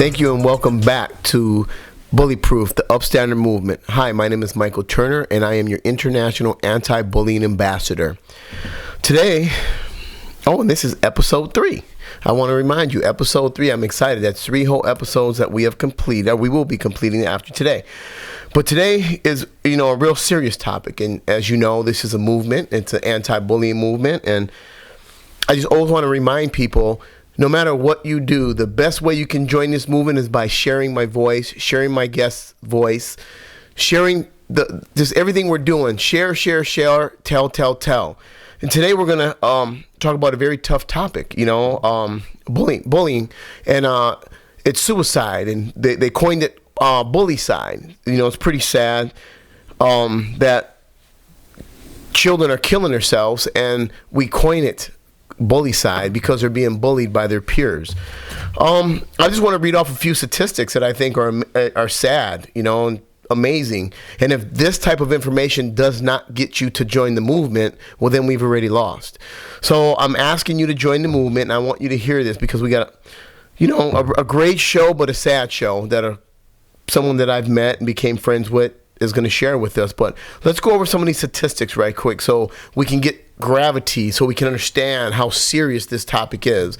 Thank you and welcome back to BullyProof, the Upstander movement. Hi, my name is Michael Turner and I am your international anti-bullying ambassador. Today, and this is episode 3. I want to remind you, episode 3, I'm excited. That's 3 whole episodes that we have completed, or we will be completing after today. But today is, a real serious topic. And as you know, this is a movement. It's an anti-bullying movement. And I just always want to remind people, no matter what you do, the best way you can join this movement is by sharing my voice, sharing my guest's voice, sharing just everything we're doing. Share, tell. And today we're going to talk about a very tough topic, bullying. And it's suicide. And they coined it bullycide. It's pretty sad that children are killing themselves, and we coin it bullycide because they're being bullied by their peers. I just want to read off a few statistics that I think are sad, and amazing. And if this type of information does not get you to join the movement, well, then we've already lost. So I'm asking you to join the movement, and I want you to hear this because we got, a great show, but a sad show that someone that I've met and became friends with is going to share with us. But let's go over some of these statistics right quick so we can get gravity, so we can understand how serious this topic is.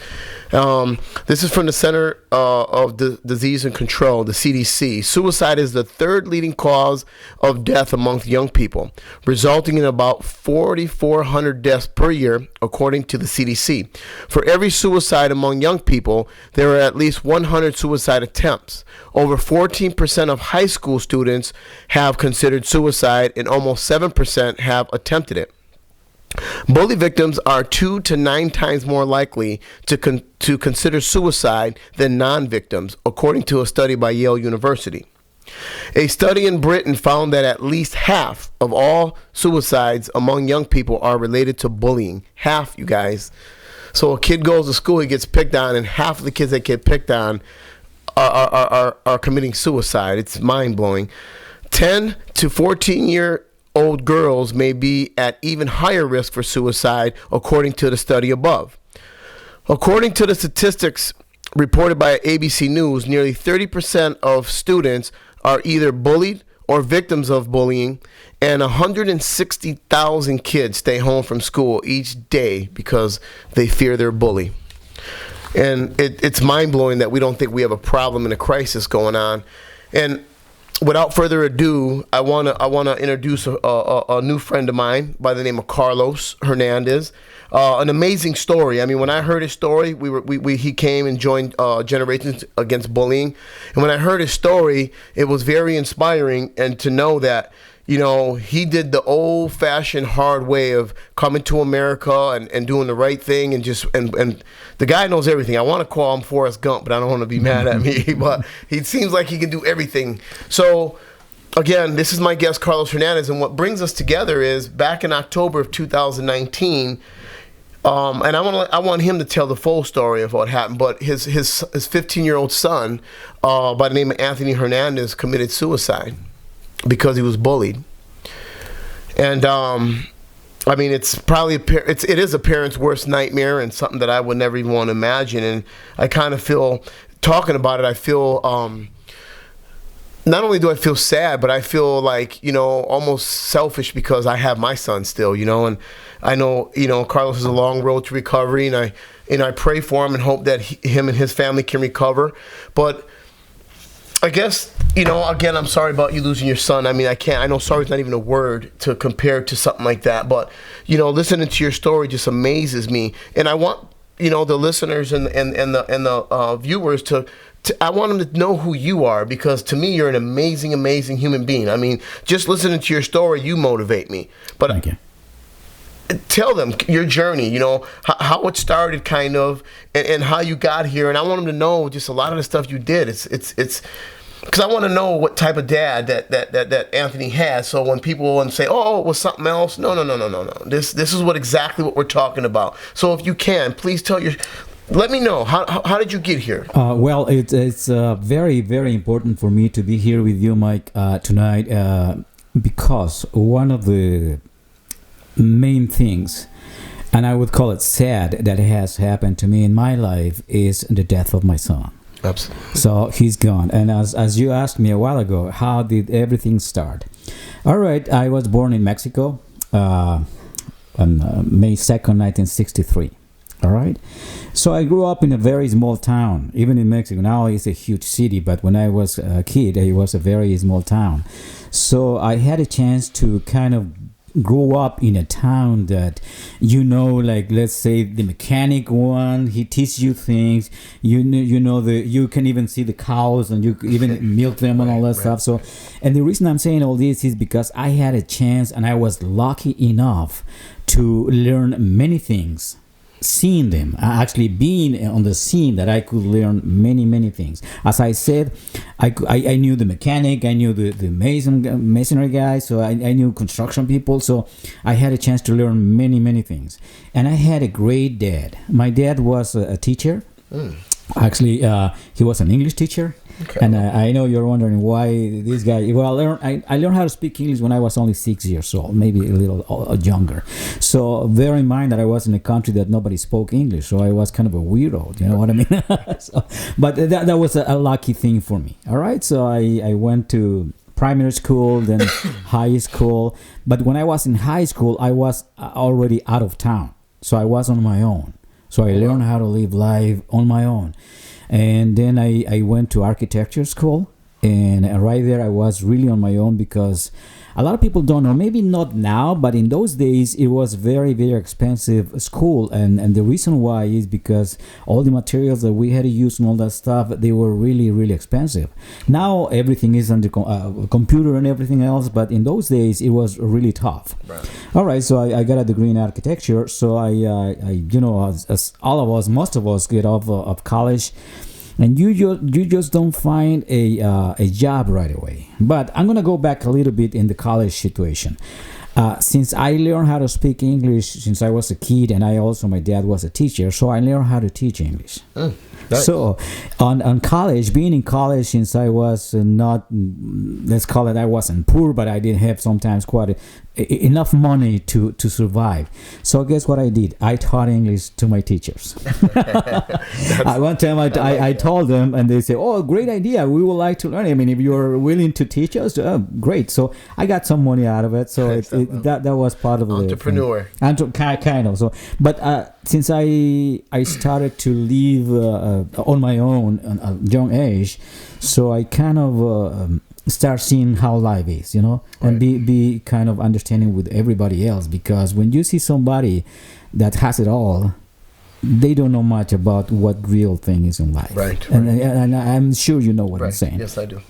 This is from the Center of Disease and Control, the CDC. Suicide is the third leading cause of death amongst young people, resulting in about 4,400 deaths per year, according to the CDC. For every suicide among young people, there are at least 100 suicide attempts. Over 14% of high school students have considered suicide, and almost 7% have attempted it. Bully victims are 2 to 9 times more likely to consider suicide than non-victims, according to a study by Yale University. A study in Britain found that at least half of all suicides among young people are related to bullying. Half, you guys. So a kid goes to school, he gets picked on, and half of the kids that get picked on are committing suicide. It's mind-blowing. 10 to 14-year-old girls may be at even higher risk for suicide, according to the study above. According to the statistics reported by ABC News, nearly 30% of students are either bullied or victims of bullying, and 160,000 kids stay home from school each day because they fear their bully. And it's mind-blowing that we don't think we have a problem and a crisis going on. And without further ado, I wanna introduce a new friend of mine by the name of Carlos Hernandez. An amazing story. I mean, when I heard his story, he came and joined Generations Against Bullying, and when I heard his story, it was very inspiring. And to know that, he did the old-fashioned hard way of coming to America and doing the right thing, and the guy knows everything. I want to call him Forrest Gump, but I don't want to be mad at me. But he seems like he can do everything. So, again, this is my guest, Carlos Hernandez, and what brings us together is back in October of 2019. And I want him to tell the full story of what happened. But his 15-year-old son, by the name of Anthony Hernandez, committed suicide because he was bullied. And it's probably it is a parent's worst nightmare, and something that I would never even want to imagine. And I kind of feel, talking about it, I feel not only do I feel sad, but I feel like, almost selfish because I have my son still, and I know, Carlos has a long road to recovery, and I pray for him and hope that him and his family can recover. But I guess, again, I'm sorry about you losing your son. I mean, I know sorry is not even a word to compare to something like that. But, listening to your story just amazes me. And I want, the listeners and the viewers I want them to know who you are, because to me, you're an amazing, amazing human being. I mean, just listening to your story, you motivate me. But Thank you. Tell them your journey, how it started kind of, and how you got here. And I want them to know just a lot of the stuff you did. It's because I want to know what type of dad that Anthony has. So when people want to say, oh, it was something else. No. This is exactly what we're talking about. So if you can, please let me know, how did you get here? Well, it's very, very important for me to be here with you, Mike, tonight, because one of the main things, and I would call it sad, that has happened to me in my life is the death of my son. Absolutely. So he's gone. And as you asked me a while ago, how did everything start? All right, I was born in Mexico on May 2nd, 1963. All right. So I grew up in a very small town, even in Mexico. Now it's a huge city, but when I was a kid, it was a very small town. So I had a chance to kind of grow up in a town that, like, let's say the mechanic one, he teaches you things, you can even see the cows and you even milk them and all that stuff. So, and the reason I'm saying all this is because I had a chance and I was lucky enough to learn many things, seeing them, actually being on the scene, that I could learn many things. As I said, I knew the mechanic, I knew the masonry guys, so I knew construction people, so I had a chance to learn many things. And I had a great dad. My dad was a teacher. Actually, he was an English teacher. Okay. And I know you're wondering why this guy. Well, I learned how to speak English when I was only 6 years old, maybe a little younger. So bear in mind that I was in a country that nobody spoke English, so I was kind of a weirdo. You know what I mean? But that was a lucky thing for me. All right, so I went to primary school, then high school. But when I was in high school, I was already out of town, so I was on my own. So I learned how to live life on my own. And then I went to architecture school, and right there I was really on my own, because a lot of people don't know, maybe not now, but in those days it was very expensive school. And the reason why is because all the materials that we had to use and all that stuff, they were really expensive. Now everything is on the computer and everything else, but in those days it was really tough. Right. All right, so I got a degree in architecture. So I as all of us, most of us get off of college, and you just don't find a job right away. But I'm gonna go back a little bit in the college situation. Since I learned how to speak English since I was a kid, and my dad was a teacher, so I learned how to teach English. Nice. So on college, being in college, since I was not, let's call it, I wasn't poor, but I did have sometimes quite enough money to survive. So guess what I did? I taught English to my teachers. One time I told them, and they said, "Oh, great idea. We would like to learn. I mean, if you're willing to teach us, great." So I got some money out of it. So that was part of the entrepreneur. Kind of. So, but since I started to live on my own at a young age, so I kind of start seeing how life is, and be kind of understanding with everybody else, because when you see somebody that has it all, they don't know much about what real thing is in life. Right. And I'm sure you know what I'm saying. Yes, I do.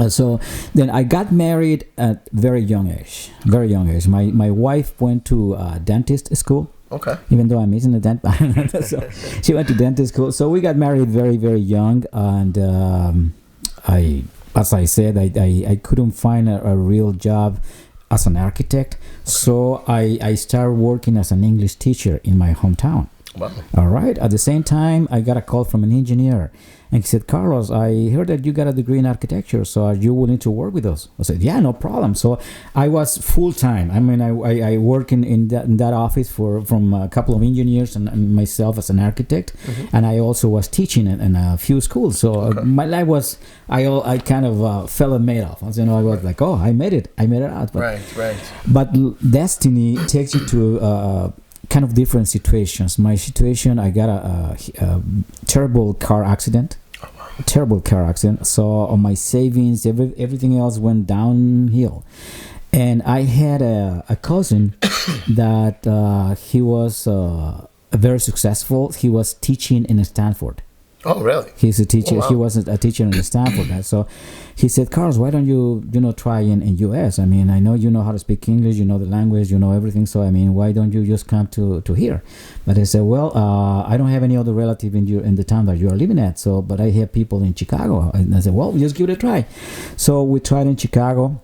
So then I got married at very young age. My wife went to dentist school. Okay. Even though I'm missing the dentist, so she went to dentist school. So we got married very young, and as I said, I couldn't find a real job as an architect. So I started working as an English teacher in my hometown. Wow. All right. At the same time, I got a call from an engineer, and he said, "Carlos, I heard that you got a degree in architecture, so are you willing to work with us?" I said, "Yeah, no problem." So I was full time. I mean, I work in that office from a couple of engineers and myself as an architect, and I also was teaching in a few schools. So my life was, I kind of fell and made off. I was like, "Oh, I made it out." But, right. But destiny takes you to kind of different situations. My situation, I got a terrible car accident. So on my savings, everything else went downhill. And I had a cousin that he was very successful. He was teaching in Stanford. Oh, really? He's a teacher. Oh, wow. He was a teacher in Stanford. So he said, "Carlos, why don't you try in U.S.? I mean, I know you know how to speak English, you know the language, you know everything. So I mean, why don't you just come to here?" But I said, "Well, I don't have any other relative in the town that you are living at. So, but I have people in Chicago." And I said, "Well, just give it a try." So we tried in Chicago.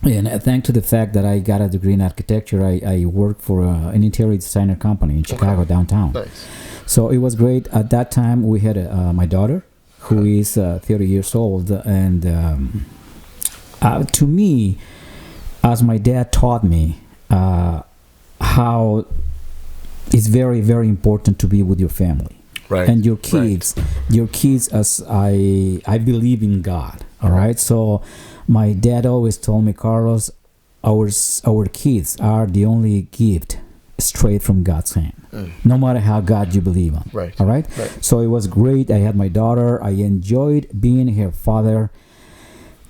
And thanks to the fact that I got a degree in architecture, I worked for an interior designer company in Chicago downtown. Nice. So it was great. At that time, we had my daughter, who is 30 years old. And to me, as my dad taught me, how it's very important to be with your family. Right. And your kids, as I believe in God. All right. So my dad always told me, Carlos, our kids are the only gift straight from God's hand. No matter how God you believe on. Right. All right. So it was great. I had my daughter. I enjoyed being her father.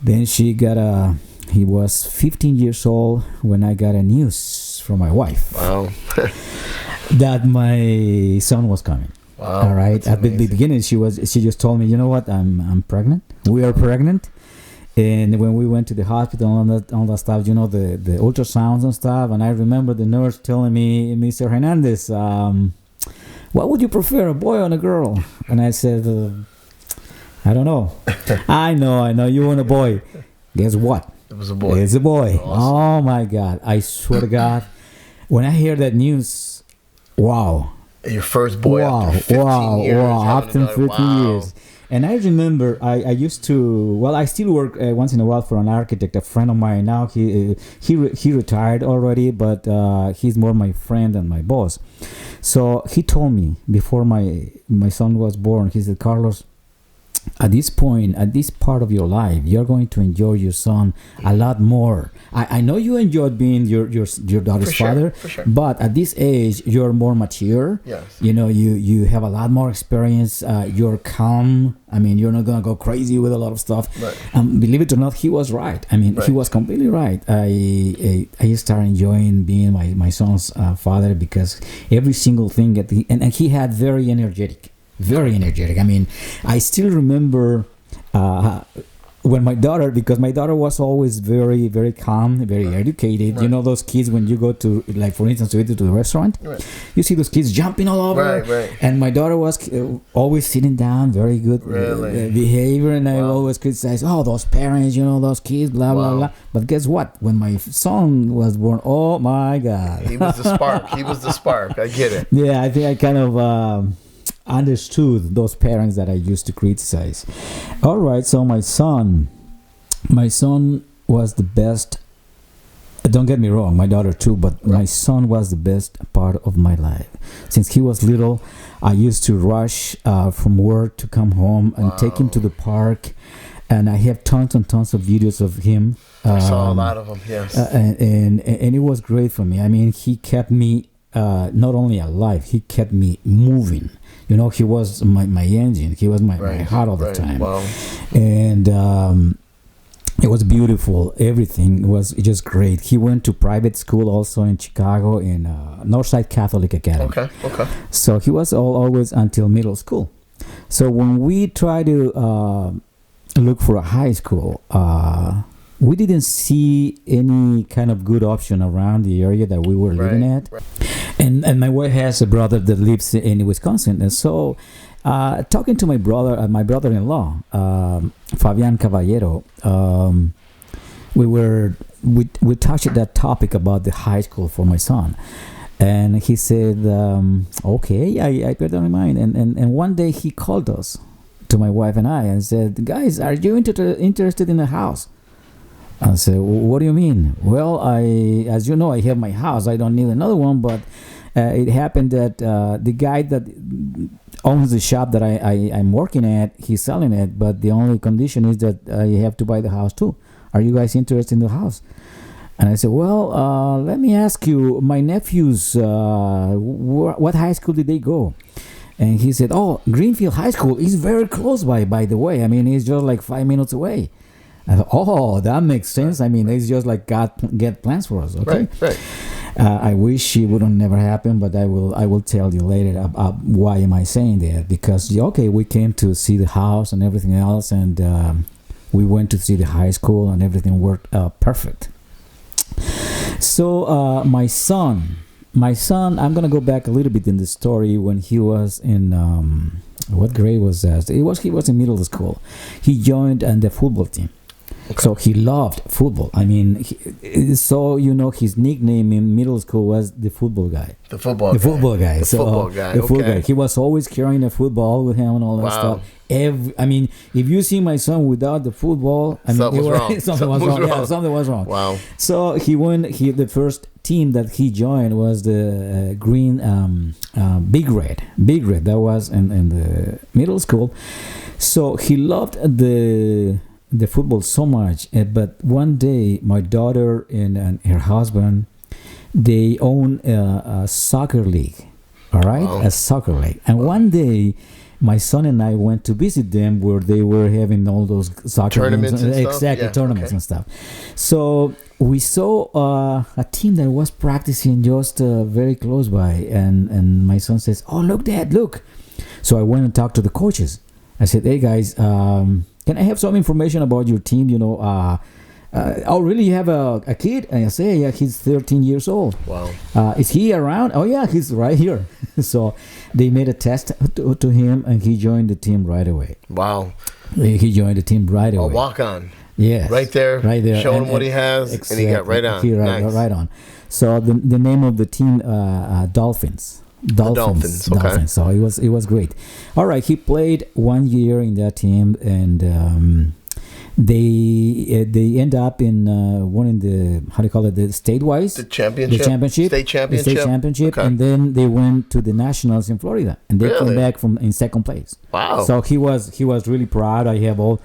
Then he was 15 years old when I got a news from my wife. Wow. That my son was coming. Wow. All right. At the beginning, she just told me, you know what, I'm pregnant. We are pregnant. And when we went to the hospital and all that stuff, you know, the ultrasounds and stuff, and I remember the nurse telling me, Mr. Hernandez, what would you prefer, a boy or a girl? And I said, I don't know. I know, you want a boy. Guess what? It was a boy. It's a boy. Awesome. Oh my God. I swear to God, when I hear that news, wow. Your first boy after 15 years. After 15 years. And I remember I used to, I still work once in a while for an architect, a friend of mine. Now he retired already, but he's more my friend than my boss. So he told me before my son was born, he said, Carlos, at this point, at this part of your life, you're going to enjoy your son a lot more. I know you enjoyed being your daughter's father, for sure. But at this age, you're more mature. Yes. You know, you have a lot more experience. You're calm. I mean, you're not going to go crazy with a lot of stuff. Right. Believe it or not, he was right. I mean, he was completely right. I started enjoying being my son's father because every single thing, and he had very energetic. I mean, I still remember when my daughter, because my daughter was always very, very calm, very educated. You know those kids when you go to, like, for instance, to the restaurant, you see those kids jumping all over. And my daughter was always sitting down, very good behavior, and I always criticize, those parents, you know, those kids, blah, blah, blah. But guess what? When my son was born, oh my God. He was the spark. I get it. Yeah, I think I kind of understood those parents that I used to criticize. All right, so my son was the best. Don't get me wrong, my daughter too, but my son was the best part of my life. Since he was little, I used to rush from work to come home and take him to the park, and I have tons and tons of videos of him. I saw a lot of them, yes. And it was great for me. I mean, he kept me not only alive, he kept me moving. You know, he was my engine. He was my heart all the time. Wow. And it was beautiful. Everything was just great. He went to private school also in Chicago in Northside Catholic Academy. Okay. So he was always until middle school. So when we tried to look for a high school, we didn't see any kind of good option around the area that we were living at. And my wife has a brother that lives in Wisconsin. And so talking to my brother-in-law, Fabian Caballero, we touched that topic about the high school for my son. And he said, okay, I bear that in mind. And one day he called us, to my wife and I, and said, guys, are you interested in a house? I said, what do you mean? Well, as you know, I have my house. I don't need another one. But it happened that the guy that owns the shop that I'm working at, he's selling it. But the only condition is that you have to buy the house too. Are you guys interested in the house? And I said, well, let me ask you, my nephews, what high school did they go? And he said, Greenfield High School is very close by the way. I mean, it's just like 5 minutes away. I thought, that makes sense. I mean, it's just like God get plans for us. Okay. Right. I wish it wouldn't never happen, but I will tell you later why am I saying that? Because we came to see the house and everything else, and we went to see the high school, and everything worked perfect. So my son, I'm gonna go back a little bit in the story when he was in what grade was that? He was in middle school. He joined the football team. Okay. So he loved football. I mean, his nickname in middle school was the football guy. The football guy. He was always carrying a football with him and all that stuff. I mean, if you see my son without the football, I mean, Something was wrong. something was wrong. Yeah, something was wrong. Wow. So the first team that he joined was the green Big Red. Big Red. That was in the middle school. So he loved the football so much. But one day, my daughter and her husband, they own a soccer league. All right, wow. A soccer league. And one day, my son and I went to visit them where they were having all those soccer tournaments games, and exactly, stuff? tournaments and stuff. So we saw a team that was practicing just very close by, and my son says, "Oh, look, Dad, look!" So I went and talked to the coaches. I said, "Hey guys, can I have some information about your team? You know, oh, really? You have a kid?" And I say, "Yeah, he's 13 years old." Wow. Is he around? Oh, yeah, he's right here. So they made a test to him, and he joined the team right away. Wow. He joined the team right away. A walk on. Yes. Right there. Showing him what he has, exactly. and he got right on. Nice. Right on. So the name of the team, Dolphins. Dolphins. Okay. Dolphins. So it was great. All right, he played 1 year in that team, and they end up in winning the, how do you call it, the state-wise? The championship. State championship. Okay. And then they went to the nationals in Florida, and they came back in second place. Wow. So he was really proud. I have all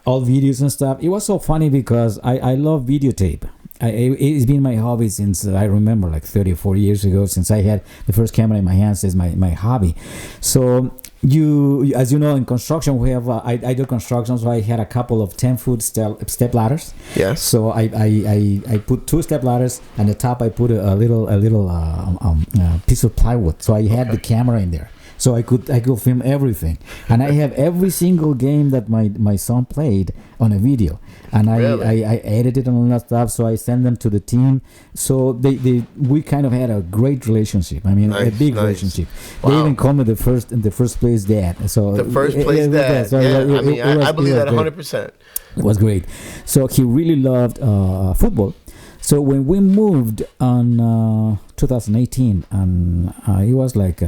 videos and stuff. It was so funny because I love videotape. It's been my hobby since I remember, like 30 or 40 years ago, since I had the first camera in my hands as my hobby. So as you know, in construction we have I do construction, so I had a couple of 10-foot step ladders. Yes. So I put 2 step ladders, and the top I put a little piece of plywood, so I had the camera in there, so I could film everything, and I have every single game that my son played on a video, and I edited and all that stuff. So I send them to the team. So we kind of had a great relationship. I mean, a big relationship. Wow. They even called me the first place dad. So the first place dad. So yeah, I believe that 100%. It was great. So he really loved football. So when we moved on 2018, and it was like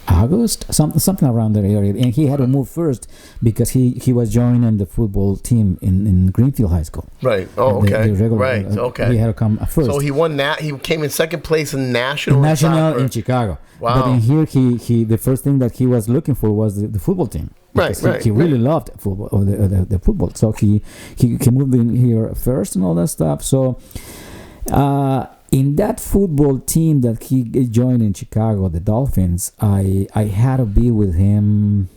August, something around that area, and he had to move first because he was joining the football team in Greenfield High School. Right. Oh, okay. The regular, right. Okay. He had to come first. So he won that. He came in second place in national in Chicago. Wow. But in here, he the first thing that he was looking for was the football team. Right. He really loved football, or the football. So he moved in here first and all that stuff. So. In that football team that he joined in Chicago, the Dolphins, I had to be with him.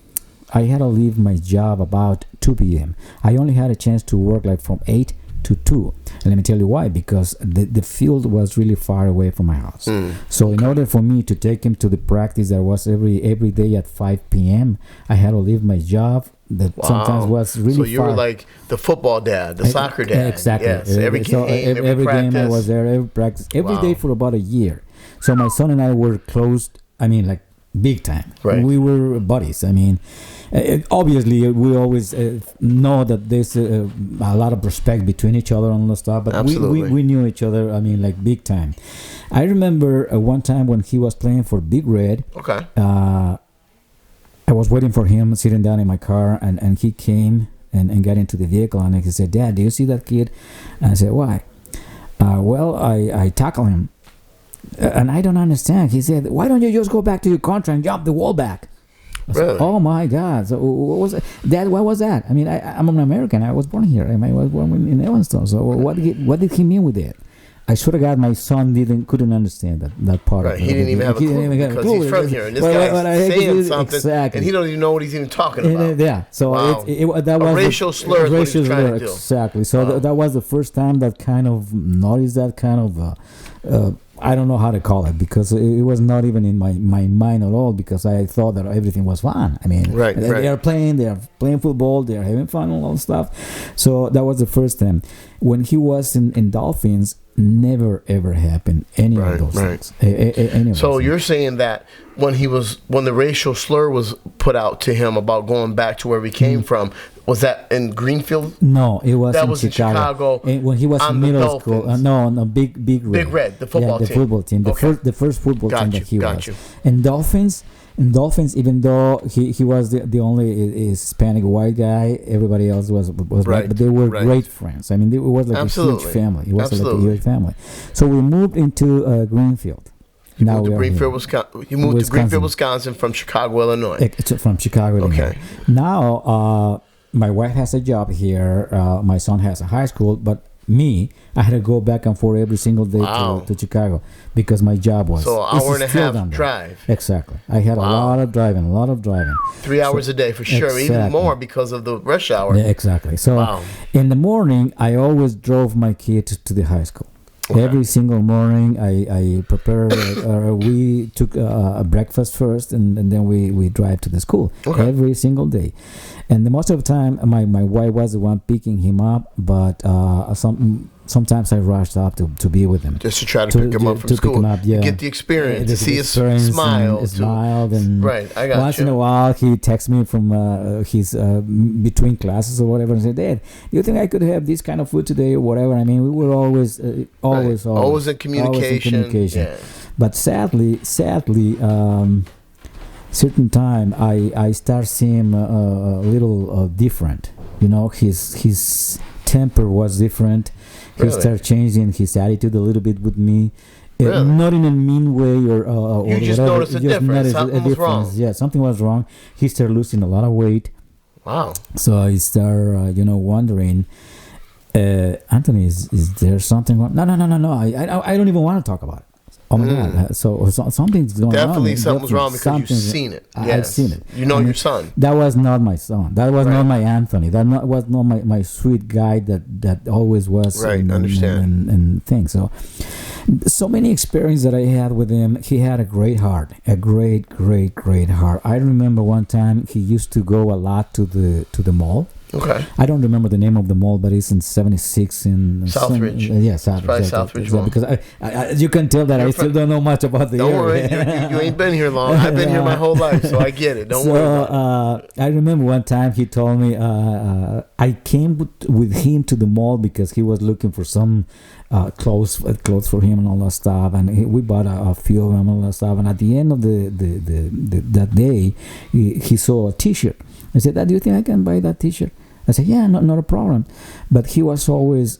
I had to leave my job about 2 p.m. I only had a chance to work like from 8 to 2. And let me tell you why. Because the field was really far away from my house. So in order for me to take him to the practice that was every day at 5 p.m., I had to leave my job. That sometimes was really far. So you were like the football dad, the soccer dad. Exactly. Yes. Every game I was there, every practice, every day for about a year. So my son and I were close. I mean, like big time. Right. We were buddies. I mean, obviously we always know that there's a lot of respect between each other and all that stuff. But we knew each other. I mean, like big time. I remember one time when he was playing for Big Red. Okay. I was waiting for him, sitting down in my car, and he came and got into the vehicle, and he said, "Dad, do you see that kid?" And I said, "Why?" Well, I tackled him, and I don't understand. He said, "Why don't you just go back to your country and jump the wall back?" I said, Really? Oh my God! So what was it? Dad? What was that? I mean, I'm an American. I was born here. I was born in Evanston. So what did he mean with it? I swear to God, my son couldn't understand that part. Right, he didn't even have a clue because he's from here, and this guy's saying something, and he don't even know what he's even talking about. Yeah, so that was a racial slur. Is what he's trying to do. Exactly. So that was the first time that kind of noticed that kind of. I don't know how to call it because it was not even in my mind at all because I thought that everything was fun. I mean, they are playing football, they are having fun and all that stuff. So that was the first time. When he was in Dolphins, never ever happened any of those things. So you're saying that when the racial slur was put out to him about going back to where we came from, was that in Greenfield? No, it was in Chicago. When he was in middle school. Big Red. Big Red, the football team. The football team. The first football team that he was. In Dolphins, in Dolphins, even though he was the only Hispanic white guy, everybody else was white, but they were great friends. I mean, it was like a huge family. It was like a huge family. So we moved into Greenfield. You moved to Greenfield, Wisconsin from Chicago, Illinois. From Chicago, Illinois. Okay. Now, my wife has a job here. My son has a high school, but I had to go back and forth every single day to Chicago because my job was. So an hour and a half drive. Exactly. I had a lot of driving. 3 hours a day for sure, even more because of the rush hour. Yeah, exactly. So in the morning, I always drove my kid to the high school. Okay. Every single morning, I prepare. We took a breakfast first, and then we drive to the school every single day. And the most of the time, my wife was the one picking him up, but sometimes I rushed up to be with him. Just to try to pick him up from school. Get the experience, to see his smile. And right, I got once in a while, he texts me from his between classes or whatever and said, Dad, do you think I could have this kind of food today or whatever? I mean, we were always in communication. Yeah. But sadly, certain time I start seeing him a little different. You know, his temper was different. He started changing his attitude a little bit with me. Not in a mean way or you just whatever. Noticed a difference. Something was wrong. Yeah, something was wrong. He started losing a lot of weight. Wow. So I started, wondering, Anthony, is there something wrong? No. I don't even want to talk about it. Oh my God! So something's going on. Definitely something's wrong because you've seen it. Yes. I've seen it. You know your son. That was not my son. That was not my Anthony. That was not my sweet guy that always was. Right. Understand. And things. So many experiences that I had with him. He had a great heart. A great heart. I remember one time he used to go a lot to the mall. Okay. I don't remember the name of the mall, but it's in 76 in Southridge. Southridge. Probably Southridge Mall. Because I you can tell that I still don't know much about the area. Don't worry, you ain't been here long. I've been here my whole life, so I get it. Don't worry about it. I remember one time he told me I came with him to the mall because he was looking for some clothes for him and all that stuff, and we bought a few of them and all that stuff. And at the end of that day, he saw a T-shirt. I said, Dad, do you think I can buy that T-shirt? I said, yeah, not a problem. But he was always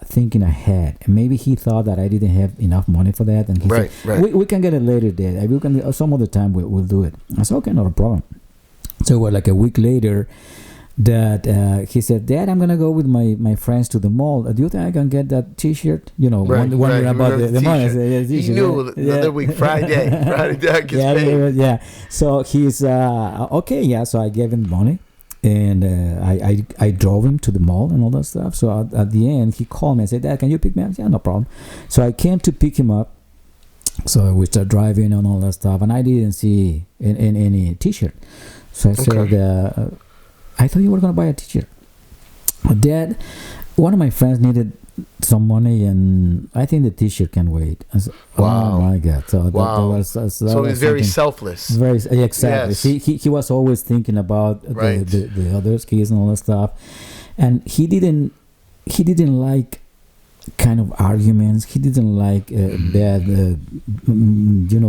thinking ahead. And maybe he thought that I didn't have enough money for that. And he said, we can get it later, Dad. We can, some other time we'll do it. I said, okay, not a problem. So like a week later, that he said, Dad, I'm going to go with my friends to the mall. Do you think I can get that T-shirt? Wondering about the money. I said, yeah, he knew another week, Friday that gets paid. Yeah. So he's, okay, yeah. So I gave him money. And I drove him to the mall and all that stuff. So at the end, he called me and said, Dad, can you pick me up? Yeah, no problem. So I came to pick him up. So we started driving and all that stuff. And I didn't see any T-shirt. So I said, I thought you were going to buy a T-shirt. Dad, one of my friends needed some money, and I think the T-shirt can wait. I said, wow. Oh my God! So so he's very selfless. Very exactly. Yes. He was always thinking about the other kids and all that stuff, and he didn't like kind of arguments. He didn't like bad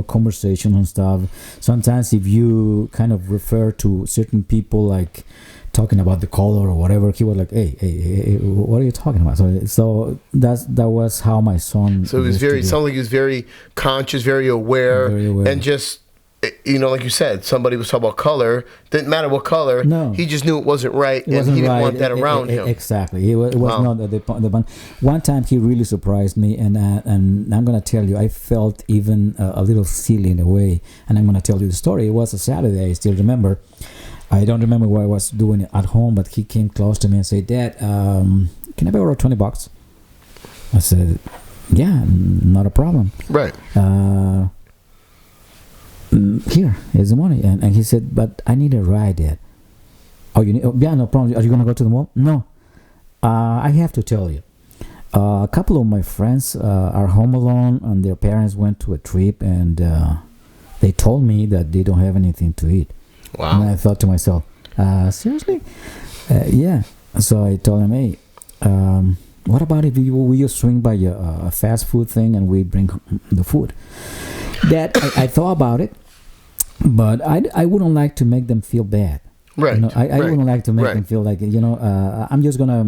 conversation and stuff. Sometimes if you kind of refer to certain people like talking about the color or whatever, he was like, hey, what are you talking about? So that was how my son. So it sounded like he was very conscious, very aware, and just, like you said, somebody was talking about color. Didn't matter what color. No. He just knew it wasn't right, and he didn't want that around him. Exactly. It was not the one time he really surprised me, and I'm gonna tell you, I felt even a little silly in a way, and I'm gonna tell you the story. It was a Saturday. I still remember. I don't remember what I was doing at home, but he came close to me and said, Dad, can I borrow $20? I said, yeah, not a problem. Right. Here is the money. And he said, but I need a ride, Dad. Oh, yeah, no problem. Are you going to go to the mall? No. I have to tell you. A couple of my friends are home alone, and their parents went to a trip, and they told me that they don't have anything to eat. Wow. And I thought to myself, seriously? Yeah. So I told him, hey, what about if we just swing by a fast food thing and we bring the food? That I thought about it, but I wouldn't like to make them feel bad. Right. You know, I wouldn't like to make Right. them feel like, I'm just gonna,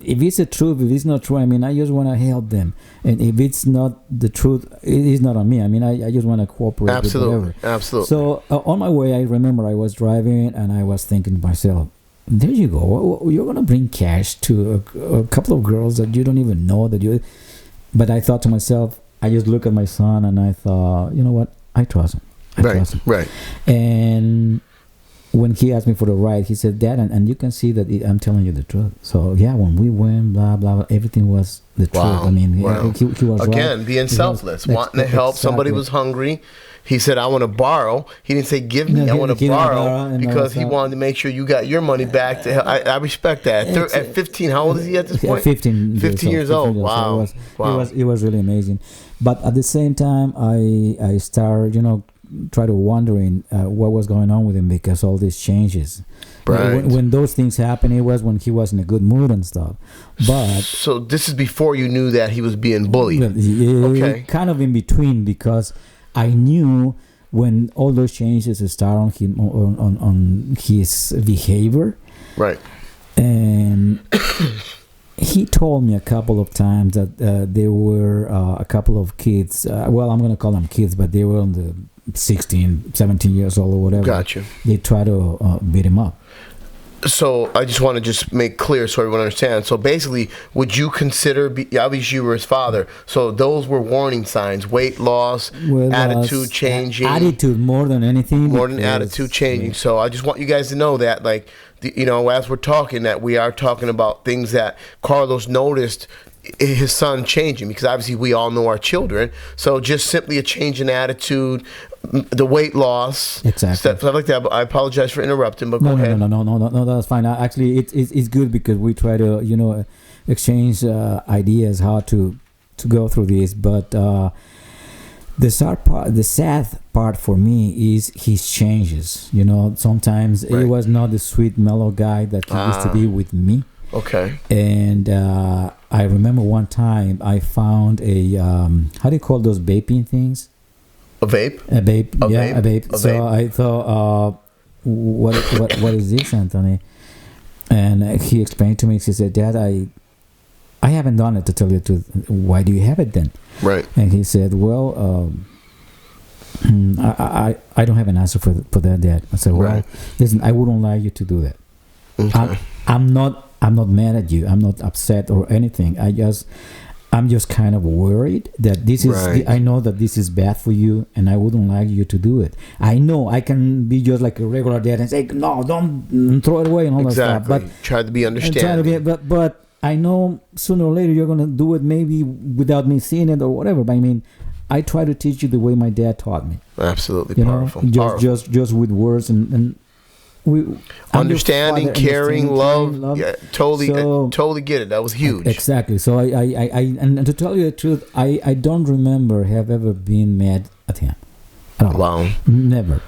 if it's the truth, if it's not true, I mean, I just want to help them, and if it's not the truth, it is not on me. I mean, I just want to cooperate with whatever. Absolutely. So on my way, I remember I was driving and I was thinking to myself, there you go, you're gonna bring cash to a couple of girls that you don't even know that you. But I thought to myself, I just look at my son and I thought, you know what, I trust him. I trust him. Right. And when he asked me for the ride, he said, Dad, and you can see that I'm telling you the truth. So yeah, when we went, blah blah, blah, everything was the truth. I mean, he was again right. being selfless, wanting to help. Somebody was hungry. He said, "I want to borrow." He didn't say, "Give me." I want to borrow because he wanted to make sure you got your money back. To help. I respect that. At 15, how old is he at this point? 15 years old. Wow. It was really amazing. But at the same time, I started, try to wondering what was going on with him because all these changes. Right. When those things happened, it was when he was in a good mood and stuff. But so this is before you knew that he was being bullied. Okay. Kind of in between, because I knew when all those changes start on him on his behavior. Right. And he told me a couple of times that there were a couple of kids. Well, I'm going to call them kids, but they were on the 16, 17 years old or whatever. Gotcha. They try to beat him up. So I just want to just make clear so everyone understands. So basically, would you consider, obviously you were his father, so those were warning signs, weight loss, attitude changing. Attitude more than anything. More than attitude changing. Yeah. So I just want you guys to know that, like, as we're talking, that we are talking about things that Carlos noticed his son changing, because obviously we all know our children. So just simply a change in attitude, the weight loss, exactly, stuff like that. But I apologize for interrupting, but go ahead. No, that's fine. Actually, it's good because we try to exchange ideas how to go through this. But the sad part for me is his changes. Sometimes he was not the sweet mellow guy that he used to be with me. Okay. And I remember one time I found a how do you call those vaping things? A vape. A vape. A vape. A so vape. I thought, what is this, Anthony? And he explained to me. He said, Dad, I haven't done it, to tell you the truth. Why do you have it then? Right. And he said, well, I don't have an answer for that, Dad. I said, well, listen, I wouldn't like you to do that. Okay. I'm not mad at you. I'm not upset or anything. I'm just kind of worried that this is. Right. I know that this is bad for you, and I wouldn't like you to do it. I know I can be just like a regular dad and say, no, don't throw it away and all that stuff. But try to be understanding. But I know sooner or later you're gonna do it, maybe without me seeing it or whatever. But I mean, I try to teach you the way my dad taught me. Absolutely powerful. Just with words and. Understanding, caring, love. Yeah, totally get it. That was huge. Exactly. So I and to tell you the truth, I don't remember have ever been mad at him at all. Wow. Never.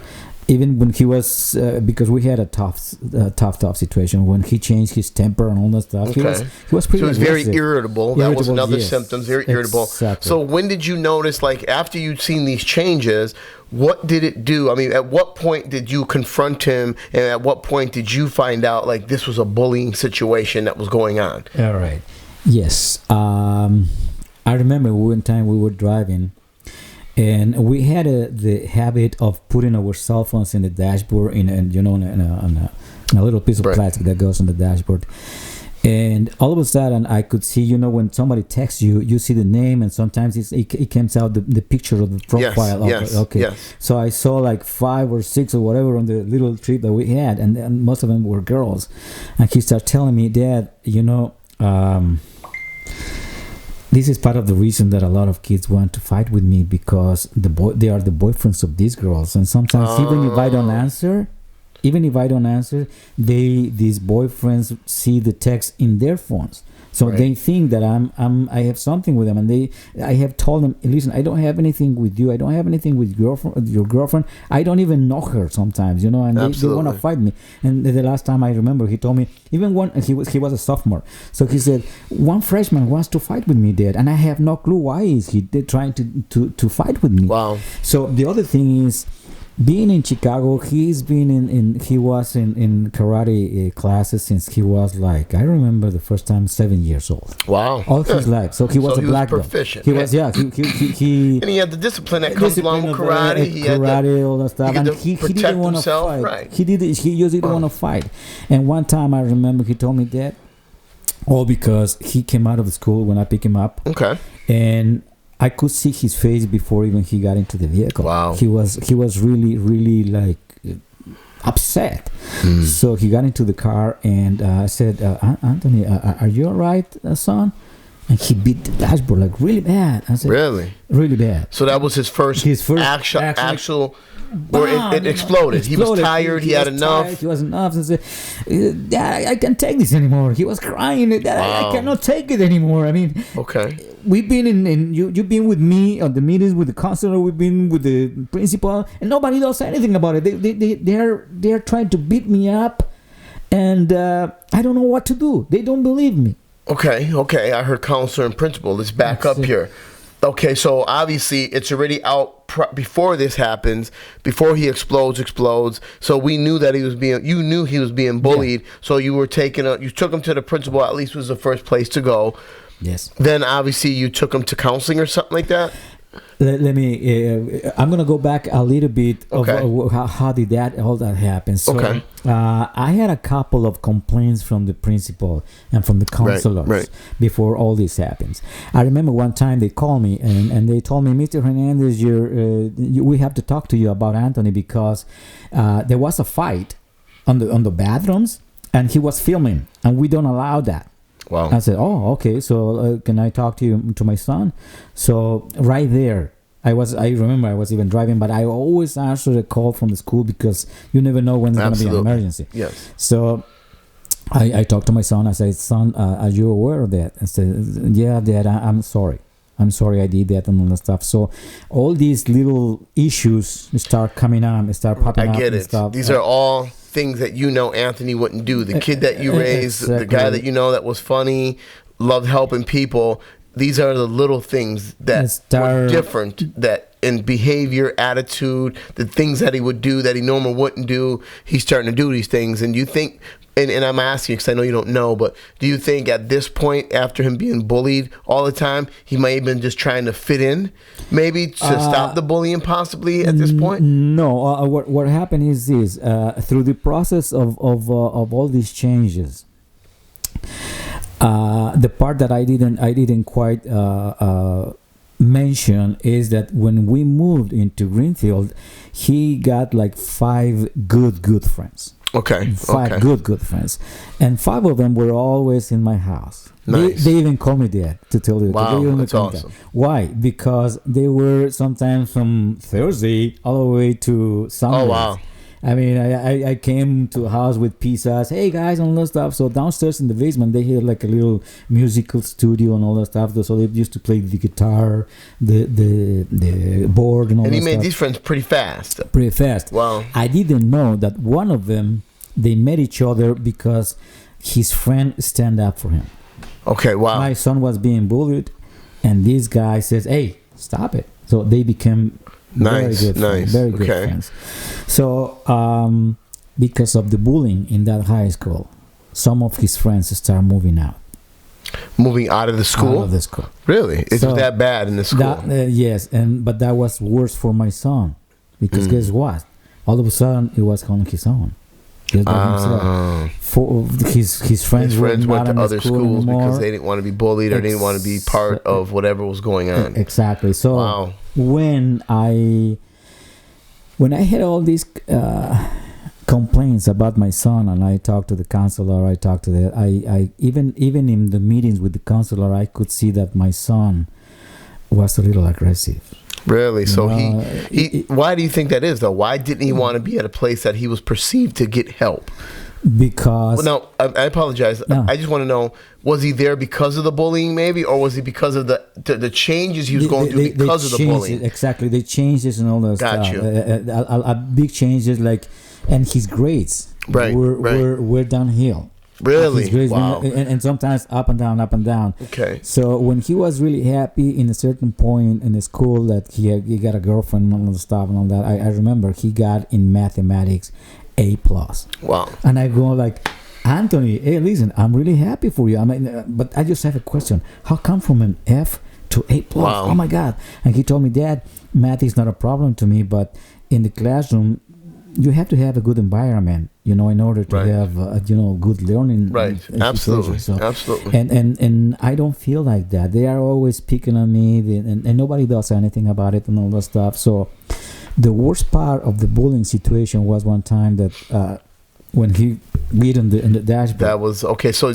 Even when he was because we had a tough situation when he changed his temper and all that stuff. Okay. He was pretty. So he was very irritable. That was another symptom. Very irritable. Exactly. So when did you notice? Like after you'd seen these changes, what did it do? I mean, at what point did you confront him, and at what point did you find out like this was a bullying situation that was going on? All right. Yes. I remember one time we were driving. And we had the habit of putting our cell phones in the dashboard in a little piece of plastic that goes on the dashboard. And all of a sudden, I could see, when somebody texts you, you see the name, and sometimes it comes out the picture of the profile. Yes. So I saw like 5 or 6 or whatever on the little trip that we had, and most of them were girls. And he started telling me, Dad, this is part of the reason that a lot of kids want to fight with me, because they are the boyfriends of these girls, and sometimes even if I don't answer, these boyfriends see the text in their phones, so they think that I have something with them, and I have told them, listen, I don't have anything with you, I don't have anything with your girlfriend, I don't even know her sometimes, and they want to fight me. And the last time I remember, he told me, even one, he was a sophomore, so he said, one freshman wants to fight with me, Dad, and I have no clue why is he trying to fight with me. Wow. So the other thing is, being in Chicago, he was in karate classes since he was like, I remember the first time 7 years old. Wow. All his life. So he was a black belt. Proficient. He was, yeah. He and he had the discipline that comes along with karate. He had all that stuff. And he didn't want to fight. Right. He just didn't want to fight. And one time I remember he told me that, all because he came out of the school when I picked him up. Okay. And I could see his face before even he got into the vehicle. Wow. He was really, really like upset. So he got into the car and I said, Anthony, are you all right, son? And he beat the dashboard like really bad. I said, really? Really bad. So that was his first actual where it exploded. He was tired. He had enough. He was enough. And said, Dad, I can't take this anymore. He was crying. Dad, I cannot take it anymore. I mean, okay. We've been you've been with me on the meetings with the counselor. We've been with the principal, and nobody does anything about it. They're trying to beat me up, and I don't know what to do. They don't believe me. Okay. I heard counselor and principal. Let's back up here. Okay, so obviously it's already out before this happens, before he explodes. So we knew that you knew he was being bullied. Yeah. So you took him to the principal. At least was the first place to go. Yes. Then obviously you took him to counseling or something like that. Let me. I'm gonna go back a little bit of how did all that happen. So, I had a couple of complaints from the principal and from the counselors before all this happens. I remember one time they called me and they told me, Mr. Hernandez, we have to talk to you about Anthony because there was a fight on the bathrooms and he was filming and we don't allow that. Wow. I said, oh, okay. So can I talk to my son? So right there, I remember I was even driving, but I always answer a call from the school because you never know when it's going to be an emergency. Yes. So I talked to my son. I said, son, are you aware of that? I said, yeah, Dad, I'm sorry. I'm sorry I did that and all that stuff. So all these little issues start coming up, start popping up. I get it. Stuff. These are all things that Anthony wouldn't do. The kid that you raised, the guy that that was funny, loved helping people. These are the little things that were different, that in behavior, attitude, the things that he would do that he normally wouldn't do. He's starting to do these things. And you think, and I'm asking because I know you don't know, but do you think at this point, after him being bullied all the time, he might have been just trying to fit in, maybe to stop the bullying possibly at this point? No. What happened is this. Through the process of all these changes, the part that I didn't quite mention is that when we moved into Greenfield, he got like 5 good friends. Okay. 5 good friends, and 5 of them were always in my house. Nice. They even call me Dad, to tell you. Wow, that's awesome. Why? Because they were sometimes from Thursday all the way to Sunday. Oh wow. I mean, I came to a house with pizzas. Hey guys, and all that stuff. So downstairs in the basement, they had like a little musical studio and all that stuff. So they used to play the guitar, the board, and all that stuff. And he made these friends pretty fast. Pretty fast. Wow. I didn't know that one of them, they met each other because his friend stand up for him. Okay. Wow. My son was being bullied, and this guy says, "Hey, stop it." So they became very good friends. So, because of the bullying in that high school, some of his friends start moving out. Moving out of the school? Out of the school. Really? It's that bad in the school? Yes, but that was worse for my son. Because guess what? All of a sudden, he was on his own. Just by himself. His friends went to other schools because they didn't want to be bullied or didn't want to be part of whatever was going on. Exactly. So when I had all these complaints about my son, and I talked to the counselor, I even in the meetings with the counselor, I could see that my son was a little aggressive. Really? So he why do you think that is though? Why didn't he want to be at a place that he was perceived to get help? Because I apologize. No. I just want to know, was he there because of the bullying maybe, or was he because of the changes he was going through because of the bullying? Exactly. The changes and all those stuff. A big changes, like, and his grades were downhill. Really? He's crazy. Wow. And sometimes up and down, up and down. Okay. So when he was really happy in a certain point in the school that he got a girlfriend and all the stuff and all that, I remember he got in mathematics A+. Wow. And I go like, Anthony, hey, listen, I'm really happy for you. I mean, but I just have a question. How come from an F to A+? Wow. Oh my God. And he told me, Dad, math is not a problem to me, but in the classroom, you have to have a good environment, in order to have, good learning. Right. Absolutely. So, Absolutely. And I don't feel like that. They are always picking on me, and nobody does anything about it and all that stuff. So the worst part of the bullying situation was one time that when he beat in the dashboard. That was okay. So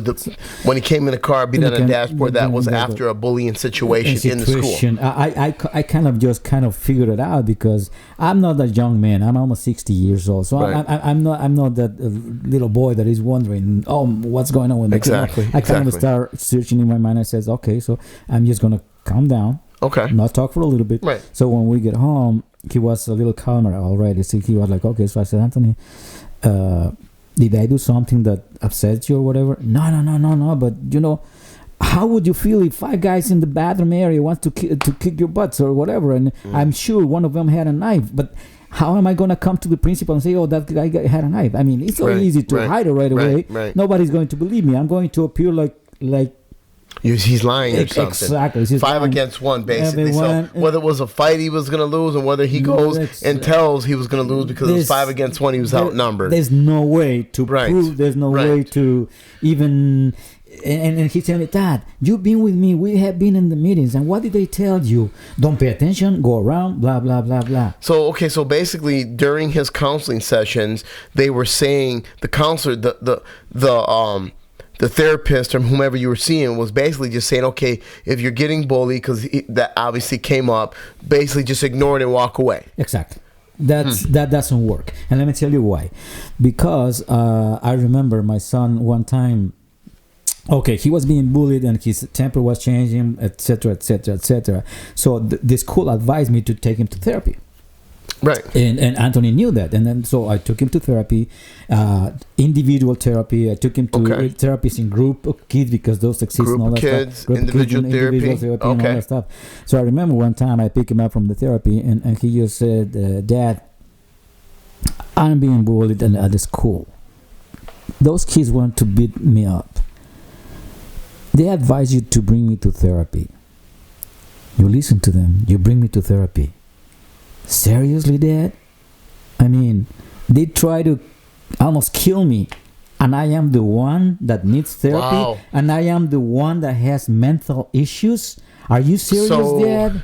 when he came in the car, beat on the dashboard, that was after a bullying situation in the school. I kind of figured it out because I'm not that young man. I'm almost 60 years old, so Right. I'm not that little boy that is wondering, what's going on with me. Exactly. I kind of start searching in my mind. I says, okay, so I'm just gonna calm down. Okay. Not talk for a little bit. Right. So when we get home, he was a little calmer already. So he was like, okay. So I said, Anthony, did I do something that upsets you or whatever? No. But how would you feel if 5 guys in the bathroom area want to kick your butts or whatever? And I'm sure one of them had a knife. But how am I gonna come to the principal and say, that guy had a knife? I mean, it's so easy to hide it right away. Right. Nobody's going to believe me. I'm going to appear like. He's lying or something. Exactly. He's 5 lying. against 1, basically. Everyone, So whether it was a fight he was going to lose, or whether he goes and tells he was going to lose because it was 5 against 1, he was outnumbered. There's no way to prove. There's no way to even. And he told me, Dad, you've been with me. We have been in the meetings, and what did they tell you? Don't pay attention. Go around. Blah blah blah blah. So basically during his counseling sessions, they were saying the counselor, the therapist or whomever you were seeing was basically just saying, okay, if you're getting bullied, because that obviously came up, basically just ignore it and walk away. Exactly. That doesn't work. And let me tell you why. Because I remember my son one time, okay, he was being bullied and his temper was changing, etc., etc., etc. So the school advised me to take him to therapy. Right. And Anthony knew that. And then so I took him to therapy, individual therapy. I took him to therapists in group of kids because those exist and all that kids, stuff. Individual therapy and all that stuff. So I remember one time I picked him up from the therapy and he just said, Dad, I'm being bullied at the school. Those kids want to beat me up. They advise you to bring me to therapy. You listen to them. You bring me to therapy. Seriously, Dad? I mean, they try to almost kill me, and I am the one that needs therapy. Wow. And I am the one that has mental issues. Are you serious, Dad?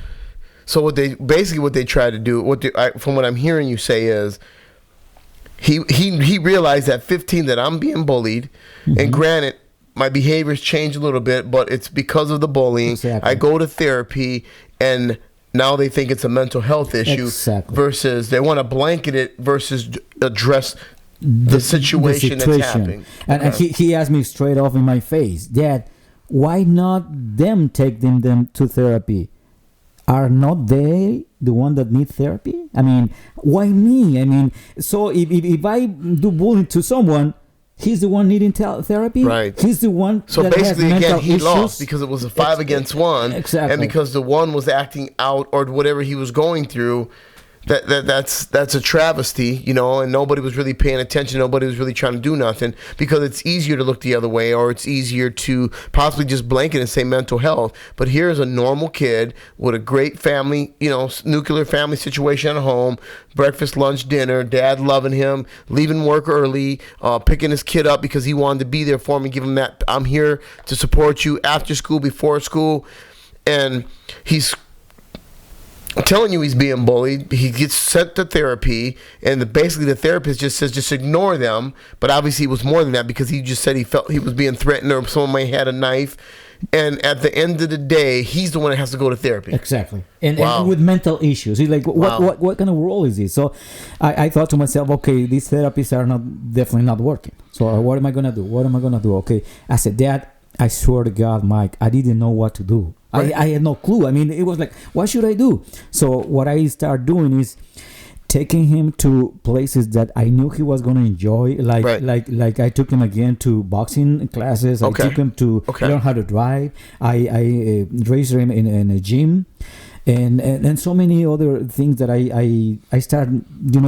So what they try to do, from what I'm hearing you say is, he realized at 15 that I'm being bullied, and granted, my behavior's changed a little bit, but it's because of the bullying. Exactly. I go to therapy, and now they think it's a mental health issue versus they want to blanket it versus address the situation that's happening. And he asked me straight off in my face, Dad, why not them take them to therapy? Are not they the one that need therapy? I mean, why me? I mean, so if I do bullying to someone, he's the one needing therapy. Right. He's the one. So that basically, has again, he issues. lost because it was a 5 against 1, exactly. and because the one was acting out or whatever he was going through. That's a travesty, and nobody was really paying attention. Nobody was really trying to do nothing because it's easier to look the other way, or it's easier to possibly just blanket and say mental health. But here's a normal kid with a great family, nuclear family situation at home, breakfast, lunch, dinner, dad loving him, leaving work early, picking his kid up because he wanted to be there for me, give him that, I'm here to support you after school, before school. And he's telling you he's being bullied. He gets sent to therapy, and basically the therapist just says just ignore them. But obviously it was more than that because he just said he felt he was being threatened or someone may had a knife. And at the end of the day, he's the one that has to go to therapy. Exactly. And with mental issues. He's like, what kind of role is this? So I thought to myself, okay, these therapies are definitely not working. So what am I going to do? Okay. I said, Dad, I swear to God, Mike, I didn't know what to do. Right. I had no clue. I mean, it was like, what should I do? So what I start doing is taking him to places that I knew he was going to enjoy, like I took him again to boxing classes. I took him to learn how to drive. I raised him in a gym, and so many other things that I started,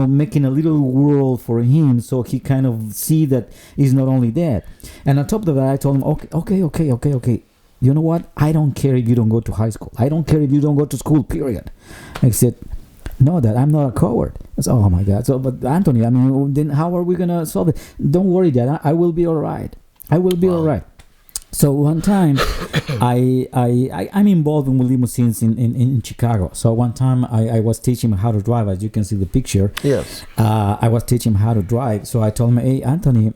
making a little world for him, so he kind of see that it's not only that. And on top of that, I told him, okay. You know what? I don't care if you don't go to high school. I don't care if you don't go to school, period. I said, no, Dad, I'm not a coward. I said, oh my God. So, but Anthony, I mean, then how are we going to solve it? Don't worry, Dad. I will be all right. I will be all right. So one time, I'm involved in limousines in Chicago. So one time I was teaching him how to drive, as you can see the picture. Yes. I was teaching him how to drive. So I told him, hey, Anthony,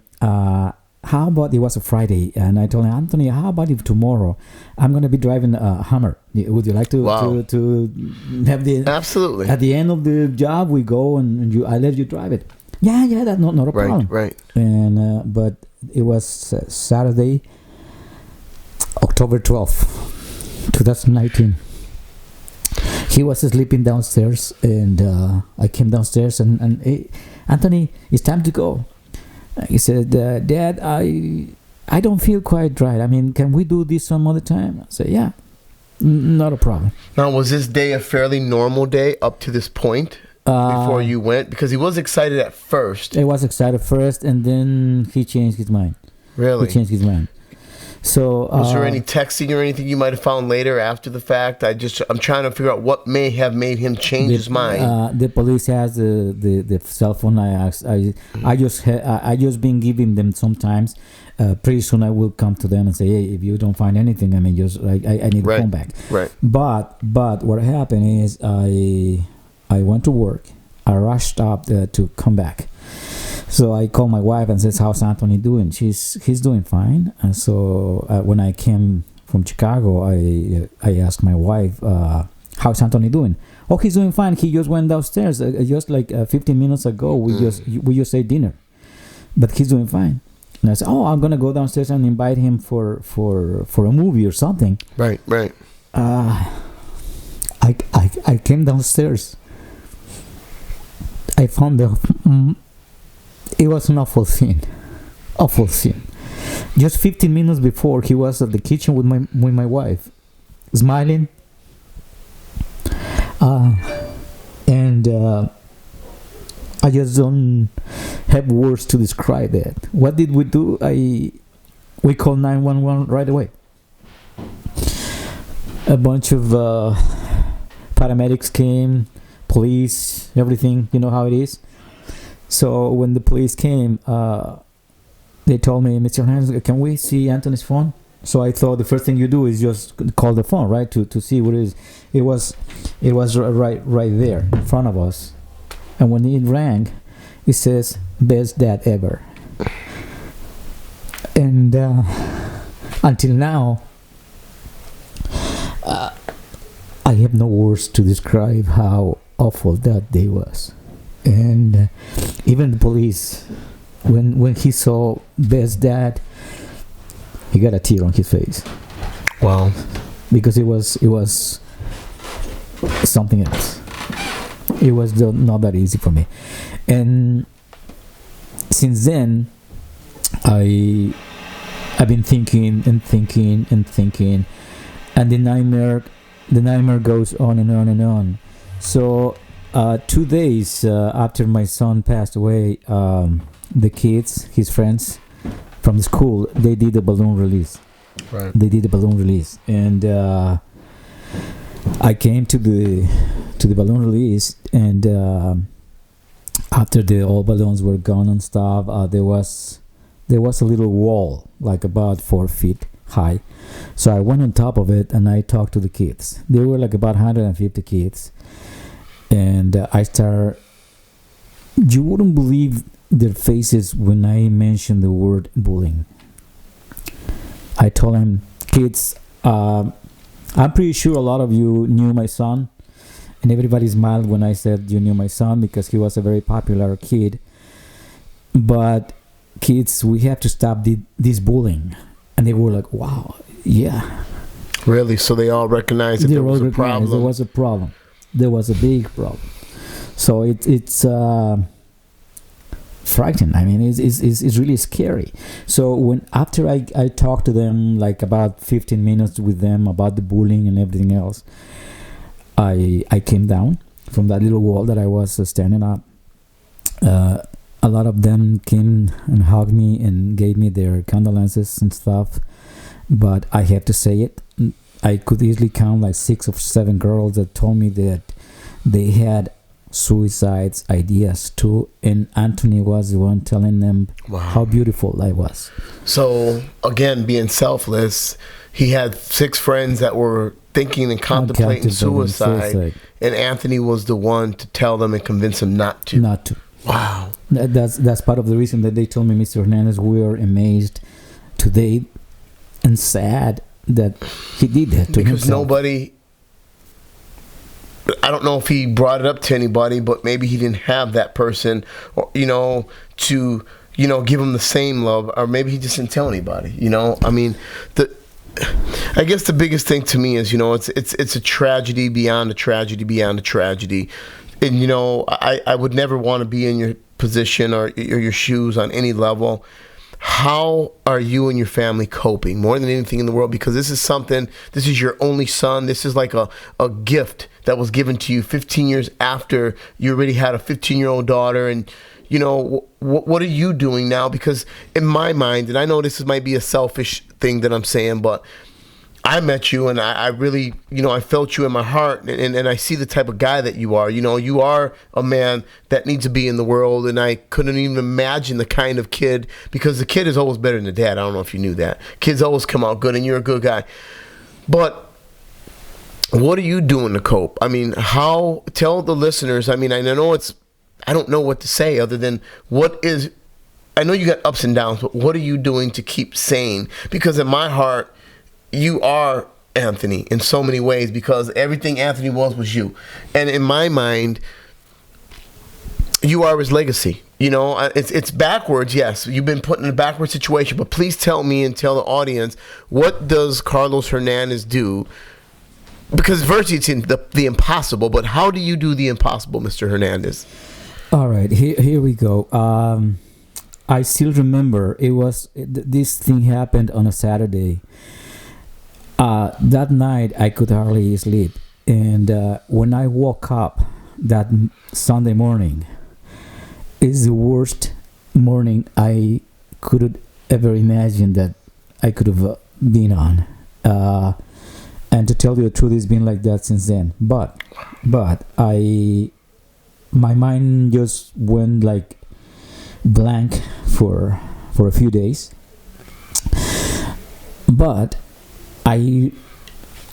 how about, it was a Friday, and I told him, Anthony, how about if tomorrow I'm going to be driving a Hummer? Would you like to have the... Absolutely. At the end of the job, we go and I let you drive it. Yeah, that's not a problem. Right. And but it was Saturday, October 12th, 2019. He was sleeping downstairs, and I came downstairs and hey, Anthony, it's time to go. He said, Dad, I don't feel quite right. I mean, can we do this some other time? I said, yeah, not a problem. Now, was this day a fairly normal day up to this point before you went? Because he was excited at first. He was excited first, and then he changed his mind. Really? He changed his mind. So, was there any texting or anything you might have found later after the fact? I'm trying to figure out what may have made him change his mind. The police has the cell phone. I just been giving them sometimes. Pretty soon I will come to them and say, hey, if you don't find anything, I mean, just I need to come back. Right. But what happened is I went to work. I rushed up to come back. So I called my wife and says, how's Anthony doing? He's doing fine. And so when I came from Chicago, I asked my wife, how's Anthony doing? Oh, he's doing fine. He just went downstairs just like 15 minutes ago. We just ate dinner, but he's doing fine. And I said, oh, I'm gonna go downstairs and invite him for a movie or something. Right. I came downstairs. I found it was an awful scene. Just 15 minutes before, he was at the kitchen with my wife, smiling, and I just don't have words to describe it. What did we do? We called 911 right away. A bunch of paramedics came, police, everything. You know how it is. So when the police came, they told me, Mr. Hernandez, can we see Anthony's phone? So I thought the first thing you do is just call the phone, right, to see what it is. It was right there in front of us, and when it rang, it says, "Best dad ever." And until now, I have no words to describe how awful that day was. And even the police, when he saw Best dad, he got a tear on his face. Wow. Because it was something else. It was not that easy for me. And since then, I've been thinking, and the nightmare goes on and on and on. So 2 days after my son passed away, the kids, his friends from the school, they did a balloon release. Right. They did a balloon release, and I came to the balloon release, and after all balloons were gone and stuff, there was a little wall, like about 4 feet high. So I went on top of it and I talked to the kids. There were like about 150 kids, and I started. You wouldn't believe their faces when I mentioned the word bullying. I told them, kids, I'm pretty sure a lot of you knew my son, and everybody smiled when I said you knew my son because he was a very popular kid. But kids, we have to stop this bullying. And they were like, wow, yeah. Really? So they all recognized that there was a problem? There was a problem. There was a big problem. So it's frightening. I mean, it's really scary. So when after I talked to them like about 15 minutes with them about the bullying and everything else, I came down from that little wall that I was standing up. A lot of them came and hugged me and gave me their condolences and stuff. But I have to say it, I could easily count like 6 or 7 girls that told me that they had suicides ideas too, and Anthony was the one telling them how beautiful I was. So again, being selfless, he had 6 friends that were thinking and contemplating suicide, and Anthony was the one to tell them and convince them not to. Wow. That's part of the reason that they told me, Mr. Hernandez, we are amazed today and sad that he did that to because himself. Nobody, I don't know if he brought it up to anybody, but maybe he didn't have that person, or, to, give him the same love, or maybe he just didn't tell anybody, I mean, I guess the biggest thing to me is, it's a tragedy beyond a tragedy beyond a tragedy. And, I would never want to be in your position or your shoes on any level. How are you and your family coping more than anything in the world? Because this is your only son. This is like a gift that was given to you 15 years after you already had a 15-year-old daughter. And, what are you doing now? Because in my mind, and I know this might be a selfish thing that I'm saying, but I met you and I really, I felt you in my heart, and I see the type of guy that you are. You are a man that needs to be in the world, and I couldn't even imagine the kind of kid, because the kid is always better than the dad. I don't know if you knew that. Kids always come out good, and you're a good guy. But what are you doing to cope? I mean, tell the listeners, I mean, I don't know what to say other than I know you got ups and downs, but what are you doing to keep sane? Because in my heart, you are Anthony in so many ways, because everything Anthony was you. And in my mind, you are his legacy. It's backwards, yes. You've been put in a backward situation, but please tell me and tell the audience, what does Carlos Hernandez do? Because virtually it's in the impossible, but how do you do the impossible, Mr. Hernandez? All right, here we go. I still remember this thing happened on a Saturday. That night I could hardly sleep, and when I woke up that Sunday morning, is the worst morning I could ever imagine that I could have been on. And to tell you the truth, it's been like that since then. But my mind just went like blank for a few days. But I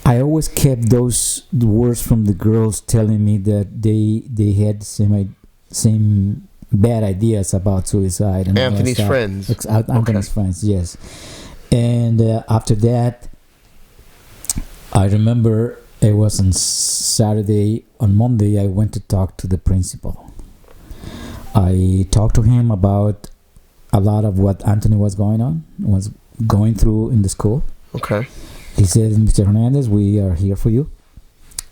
always kept those words from the girls telling me that they had same bad ideas about suicide. And Anthony's friends. Anthony's friends, yes. And after that, I remember it was on Saturday. On Monday, I went to talk to the principal. I talked to him about a lot of what Anthony was going through in the school. Okay. He said, Mr. Hernandez, we are here for you.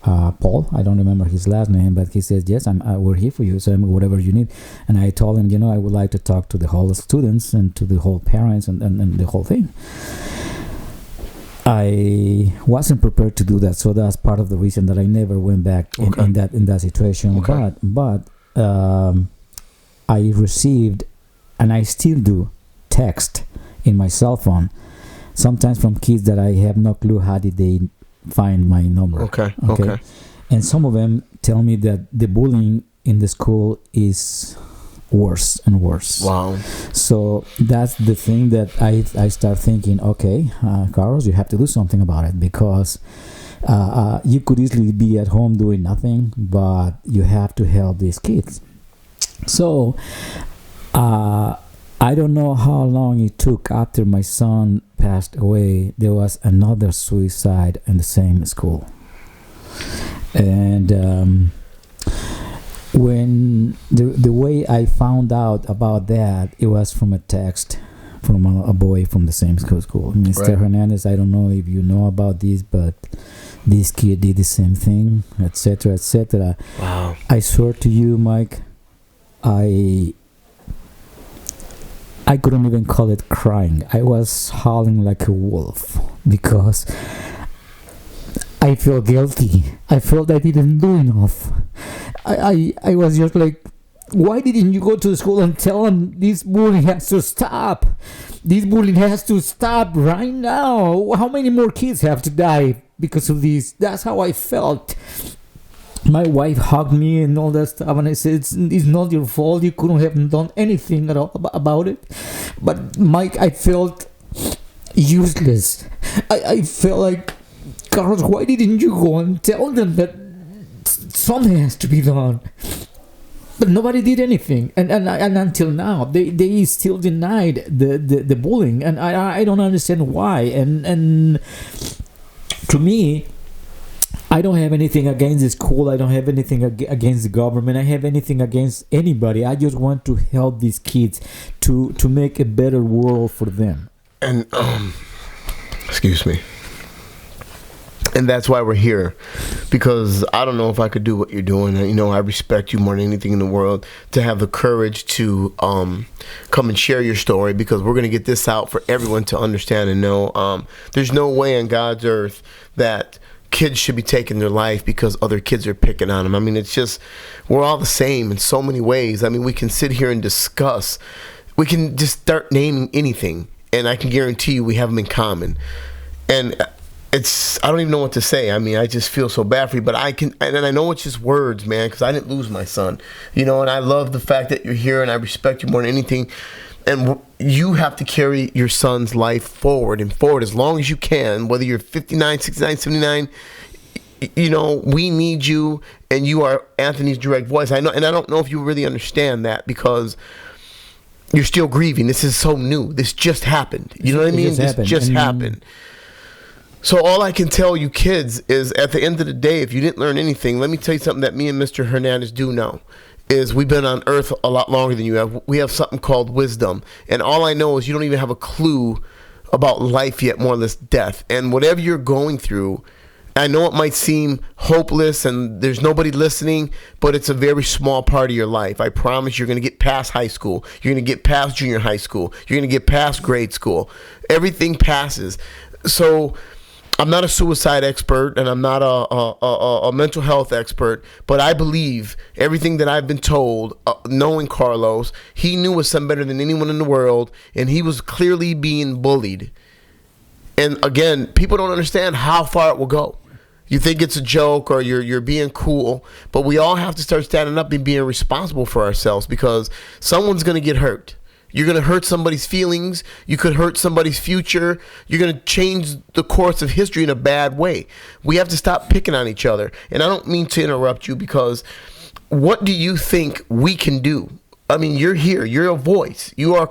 Paul, I don't remember his last name, but he says, yes, we're here for you, so whatever you need. And I told him, I would like to talk to the whole students and to the whole parents and the whole thing. I wasn't prepared to do that, so that's part of the reason that I never went back in that situation. Okay. But I received, and I still do, text in my cell phone, sometimes from kids that I have no clue how did they find my number. Okay. And some of them tell me that the bullying in the school is worse and worse. Wow. So that's the thing that I start thinking, okay, Carlos, you have to do something about it, because you could easily be at home doing nothing, but you have to help these kids. So I don't know how long it took after my son passed away. There was another suicide in the same school. And when the way I found out about that, it was from a text from a boy from the same school. Mr. Right. Hernandez, I don't know if you know about this, but this kid did the same thing, etc., etc. Wow. I swear to you, Mike, I couldn't even call it crying. I was howling like a wolf because I feel guilty. I felt I didn't do enough. I was just like, why didn't you go to the school and tell them this bullying has to stop? This bullying has to stop right now. How many more kids have to die because of this? That's how I felt. My wife hugged me and all that stuff, and I said, it's not your fault. You couldn't have done anything at all about it. But Mike, I felt useless. I felt like, Carlos, why didn't you go and tell them that something has to be done? But nobody did anything, and until now they still denied the bullying, and I don't understand why. And to me, I don't have anything against the school. I don't have anything against the government. I have anything against anybody. I just want to help these kids to make a better world for them. And excuse me. And that's why we're here, because I don't know if I could do what you're doing. You know, I respect you more than anything in the world, to have the courage to come and share your story, because we're going to get this out for everyone to understand and know. There's no way on God's earth that kids should be taking their life because other kids are picking on them. I mean, it's just, we're all the same in so many ways. I mean, we can sit here and discuss. We can just start naming anything, and I can guarantee you we have them in common. And I don't even know what to say. I mean, I just feel so bad for you, but I know it's just words, man, because I didn't lose my son, you know, and I love the fact that you're here, and I respect you more than anything. And you have to carry your son's life forward as long as you can, whether you're 59, 69, 79. You know, we need you, and you are Anthony's direct voice. I know, and I don't know if you really understand that, because you're still grieving. This is so new. This just happened. You know what I mean? This just happened. So all I can tell you kids is, at the end of the day, if you didn't learn anything, let me tell you something that me and Mr. Hernandez do know, is we've been on earth a lot longer than you have. We have something called wisdom. And all I know is you don't even have a clue about life yet, more or less death. And whatever you're going through, I know it might seem hopeless and there's nobody listening, but it's a very small part of your life. I promise you're going to get past high school. You're going to get past junior high school. You're going to get past grade school. Everything passes. So I'm not a suicide expert, and I'm not a mental health expert, but I believe everything that I've been told, knowing Carlos, he knew his son better than anyone in the world, and he was clearly being bullied. And again, people don't understand how far it will go. You think it's a joke or you're being cool, but we all have to start standing up and being responsible for ourselves, because someone's going to get hurt. You're going to hurt somebody's feelings. You could hurt somebody's future. You're going to change the course of history in a bad way. We have to stop picking on each other. And I don't mean to interrupt you, because what do you think we can do? I mean, you're here. You're a voice. You are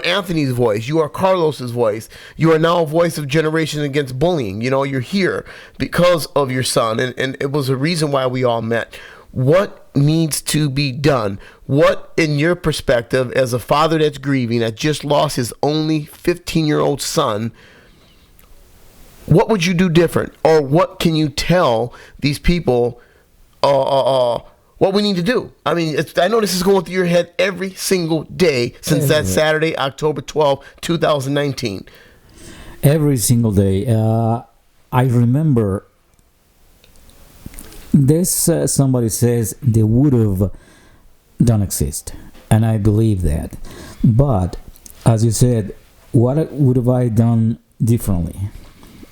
Anthony's voice. You are Carlos's voice. You are now a voice of Generation Against Bullying. You know, you're here because of your son. And it was a reason why we all met. What needs to be done? What, in your perspective, as a father that's grieving, that just lost his only 15-year-old son, what would you do different? Or what can you tell these people what we need to do? I mean, I know this is going through your head every single day since that Saturday, October 12, 2019. Every single day. I remember this, somebody says they would have don't exist, and I believe that. But as you said, what would have I done differently?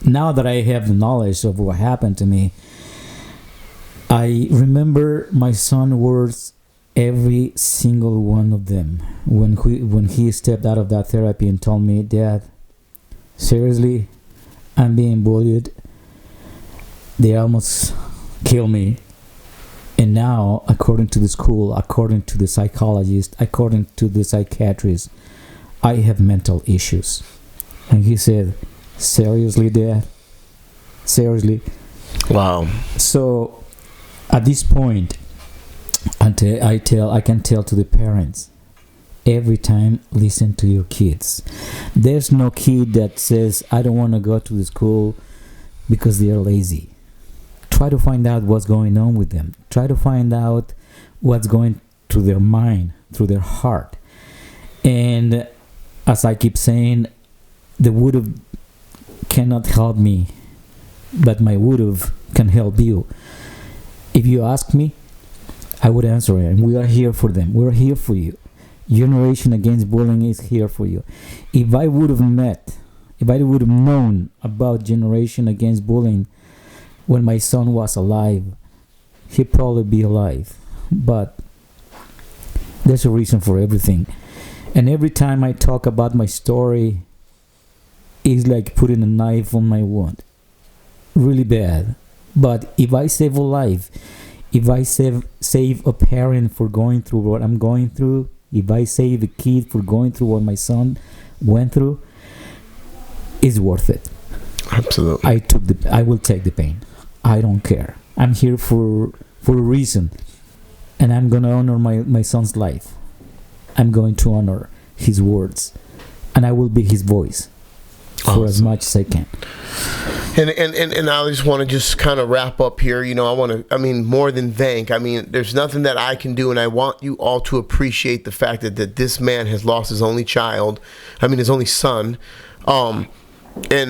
Now that I have the knowledge of what happened to me, I remember my son's words, every single one of them, when he stepped out of that therapy and told me, "Dad, seriously, I'm being bullied. They almost kill me. And now, according to the school, according to the psychologist, according to the psychiatrist, I have mental issues." And he said, "Seriously, Dad? Seriously?" Wow. So at this point, I can tell to the parents, every time listen to your kids. There's no kid that says, I don't want to go to the school because they are lazy. Try to find out what's going on with them. Try to find out what's going through their mind, through their heart. And as I keep saying, the would have cannot help me, but my would have can help you. If you ask me, I would answer it. And we are here for them. We're here for you. Generation Against Bullying is here for you. If I would have known about Generation Against Bullying when my son was alive, he'd probably be alive. But there's a reason for everything. And every time I talk about my story, it's like putting a knife on my wound. Really bad. But if I save a life, if I save a parent for going through what I'm going through, if I save a kid for going through what my son went through, it's worth it. Absolutely. I will take the pain. I don't care. I'm here for a reason. And I'm going to honor my son's life. I'm going to honor his words. And I will be his voice for as much as I can. And I just want to just kind of wrap up here. More than thank. There's nothing that I can do, and I want you all to appreciate the fact that this man has lost his only child. His only son. And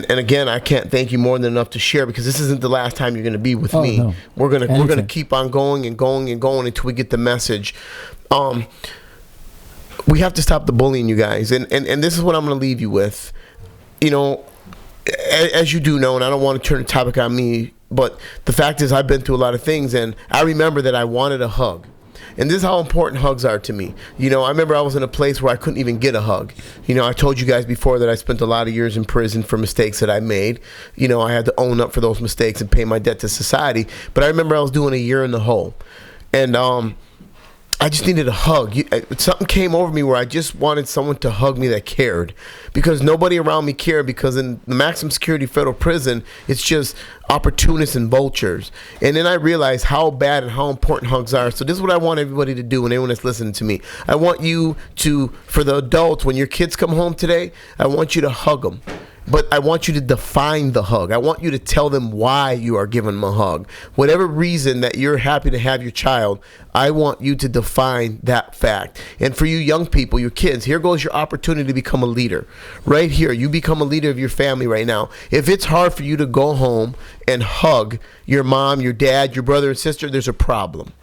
again, I can't thank you more than enough to share, because this isn't the last time you're going to be with me. No. We're gonna keep on going and going and going until we get the message. We have to stop the bullying, you guys. And this is what I'm going to leave you with. As you do know, and I don't want to turn the topic on me, but the fact is I've been through a lot of things, and I remember that I wanted a hug. And this is how important hugs are to me. I remember I was in a place where I couldn't even get a hug. I told you guys before that I spent a lot of years in prison for mistakes that I made. I had to own up for those mistakes and pay my debt to society. But I remember I was doing a year in the hole. And I just needed a hug. Something came over me where I just wanted someone to hug me that cared, because nobody around me cared, because in the maximum security federal prison, it's just opportunists and vultures. And then I realized how bad and how important hugs are. So this is what I want everybody to do, and anyone that's listening to me. I want you to, for the adults, when your kids come home today, I want you to hug them. But I want you to define the hug. I want you to tell them why you are giving them a hug. Whatever reason that you're happy to have your child, I want you to define that fact. And for you young people, your kids, here goes your opportunity to become a leader. Right here, you become a leader of your family right now. If it's hard for you to go home and hug your mom, your dad, your brother and sister, there's a problem.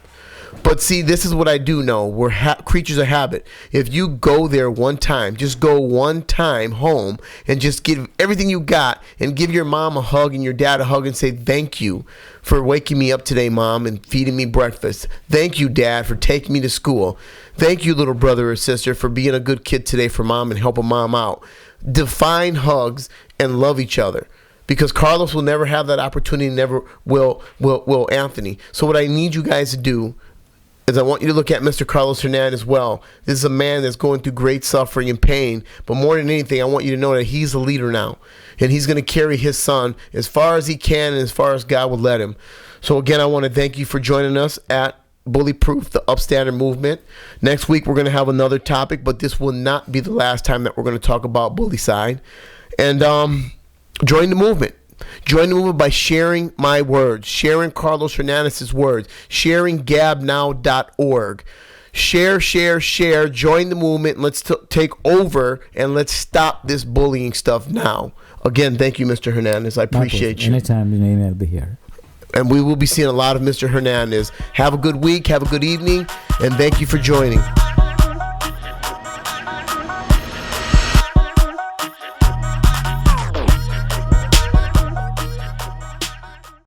But see, this is what I do know. We're creatures of habit. If you go there one time, just go one time home and just give everything you got and give your mom a hug and your dad a hug and say, thank you for waking me up today, Mom, and feeding me breakfast. Thank you, Dad, for taking me to school. Thank you, little brother or sister, for being a good kid today for Mom and helping Mom out. Define hugs and love each other. Because Carlos will never have that opportunity, never will Anthony. So what I need you guys to do is I want you to look at Mr. Carlos Hernandez as well. This is a man that's going through great suffering and pain. But more than anything, I want you to know that he's a leader now. And he's going to carry his son as far as he can and as far as God will let him. So again, I want to thank you for joining us at BullyProof, the Upstander movement. Next week, we're going to have another topic, but this will not be the last time that we're going to talk about bullycide. And join the movement. Join the movement by sharing my words, sharing Carlos Hernandez's words, sharing gabnow.org. Share. Join the movement. Let's take over and let's stop this bullying stuff now. Again, thank you, Mr. Hernandez. I appreciate you. Anytime you name it, I'll be here. And we will be seeing a lot of Mr. Hernandez. Have a good week. Have a good evening. And thank you for joining.